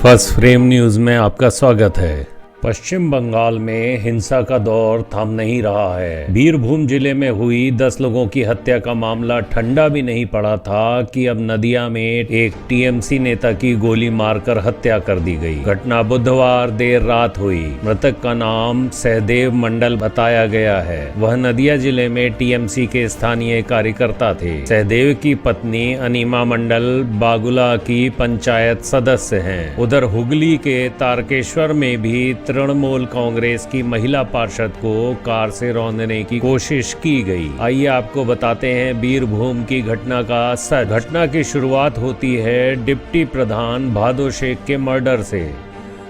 First frame news में आपका स्वागत है। पश्चिम बंगाल में हिंसा का दौर थम नहीं रहा है। बीरभूम जिले में हुई 10 लोगों की हत्या का मामला ठंडा भी नहीं पड़ा था कि अब नदिया में एक टीएमसी नेता की गोली मारकर हत्या कर दी गई। घटना बुधवार देर रात हुई। मृतक का नाम सहदेव मंडल बताया गया है। वह नदिया जिले में टीएमसी के स्थानीय कार्यकर्ता थे। सहदेव की पत्नी अनीमा मंडल बागुला की पंचायत सदस्य हैं। उधर हुगली के तारकेश्वर में भी तृणमूल कांग्रेस की महिला पार्षद को कार से रौंदने की कोशिश की गई। आइए आपको बताते हैं बीरभूम की घटना का सच। घटना की शुरुआत होती है डिप्टी प्रधान भादो शेख के मर्डर से,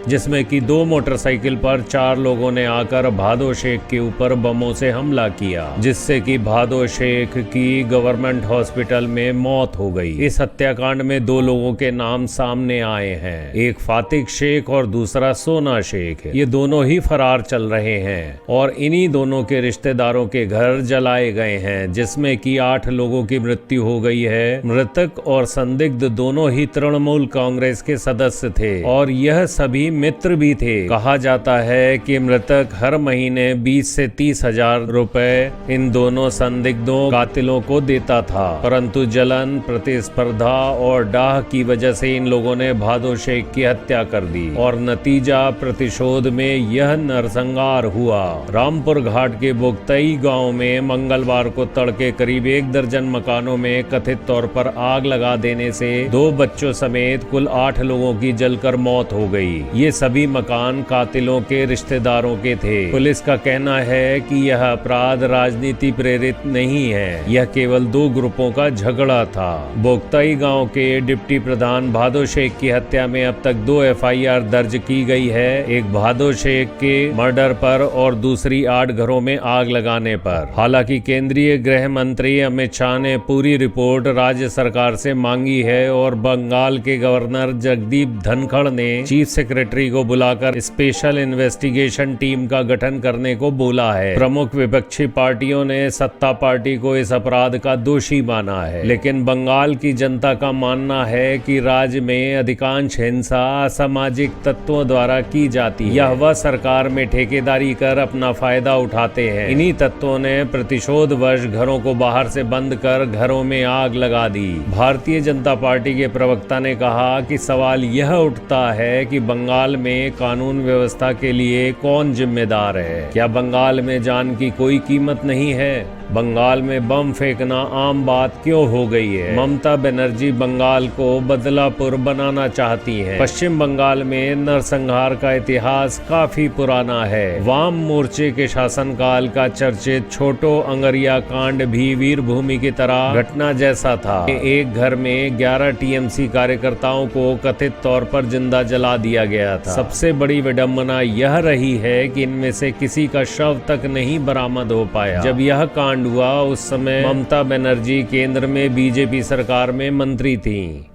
जिसमें कि 2 मोटरसाइकिल पर 4 लोगों ने आकर भादो शेख के ऊपर बमों से हमला किया, जिससे कि भादो शेख की गवर्नमेंट हॉस्पिटल में मौत हो गई। इस हत्याकांड में 2 लोगों के नाम सामने आए हैं, एक फातिक शेख और दूसरा सोना शेख। ये दोनों ही फरार चल रहे हैं और इन्हीं दोनों के रिश्तेदारों के घर जलाए गए हैं, जिसमें कि 8 लोगों की मृत्यु हो गई है। मृतक और संदिग्ध दोनों ही तृणमूल कांग्रेस के सदस्य थे और यह सभी मित्र भी थे। कहा जाता है कि मृतक हर महीने 20 से 30 हजार रुपए इन दोनों संदिग्धों कातिलों को देता था, परंतु जलन, प्रतिस्पर्धा और डाह की वजह से इन लोगों ने भादो शेख की हत्या कर दी और नतीजा प्रतिशोध में यह नरसंहार हुआ। रामपुर घाट के बोगतई गांव में मंगलवार को तड़के करीब 1 दर्जन मकानों में कथित तौर पर आग लगा देने से 2 बच्चों समेत कुल 8 लोगों की जलकर मौत हो गई। ये सभी मकान कातिलों के रिश्तेदारों के थे। पुलिस का कहना है कि यह अपराध राजनीति प्रेरित नहीं है, यह केवल 2 ग्रुपों का झगड़ा था। बोगतई गांव के डिप्टी प्रधान भादो शेख की हत्या में अब तक 2 एफआईआर दर्ज की गई है, एक भादो शेख के मर्डर पर और दूसरी 8 घरों में आग लगाने पर। हालांकि केंद्रीय गृह मंत्री अमित शाह ने पूरी रिपोर्ट राज्य सरकार से मांगी है और बंगाल के गवर्नर जगदीप धनखड़ ने चीफ सेक्रेटरी को बुलाकर स्पेशल इन्वेस्टिगेशन टीम का गठन करने को बोला है। प्रमुख विपक्षी पार्टियों ने सत्ता पार्टी को इस अपराध का दोषी माना है, लेकिन बंगाल की जनता का मानना है कि राज्य में अधिकांश हिंसा असामाजिक तत्वों द्वारा की जाती है। यह वह सरकार में ठेकेदारी कर अपना फायदा उठाते हैं। इन्हीं तत्वों ने प्रतिशोधवश घरों को बाहर से बंद कर घरों में आग लगा दी। भारतीय जनता पार्टी के प्रवक्ता ने कहा कि सवाल यह उठता है कि बंगाल में कानून व्यवस्था के लिए कौन जिम्मेदार है? क्या बंगाल में जान की कोई कीमत नहीं है? बंगाल में बम फेंकना आम बात क्यों हो गई है? ममता बनर्जी बंगाल को बदलापुर बनाना चाहती हैं। पश्चिम बंगाल में नरसंहार का इतिहास काफी पुराना है। वाम मोर्चे के शासनकाल का चर्चित छोटो अंगरिया कांड भी वीरभूमि की तरह घटना जैसा था। एक घर में 11 टीएमसी कार्यकर्ताओं को कथित तौर पर जिंदा जला दिया गया था। सबसे बड़ी विडंबना यह रही है कि इनमें से किसी का शव तक नहीं बरामद हो पाया। जब यह कांड हुआ उस समय ममता बनर्जी केंद्र में बीजेपी सरकार में मंत्री थीं।